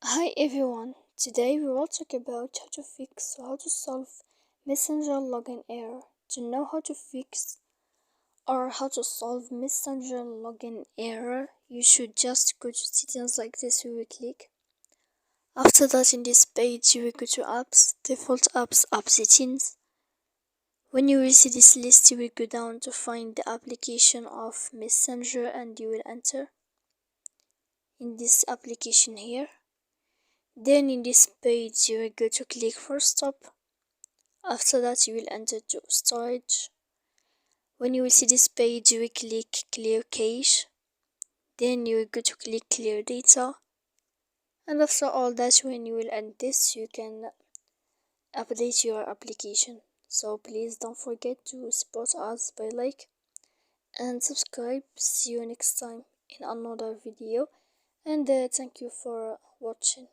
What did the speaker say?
Hi everyone, today we will talk about how to solve Messenger login error. To know how to fix or how to solve Messenger login error, you should just go to settings like this. We will click. After that, in this page, you will go to apps, default apps, app settings. When you will see this list, you will go down to find the application of Messenger and you will enter in this application here. Then in this page you will go to click for stop. After that you will enter to storage. When you will see this page you will click clear cache. Then you will go to click clear data. And after all that, when you will end this, you can update your application. So please don't forget to support us by like and subscribe. See you next time in another video, and thank you for watching.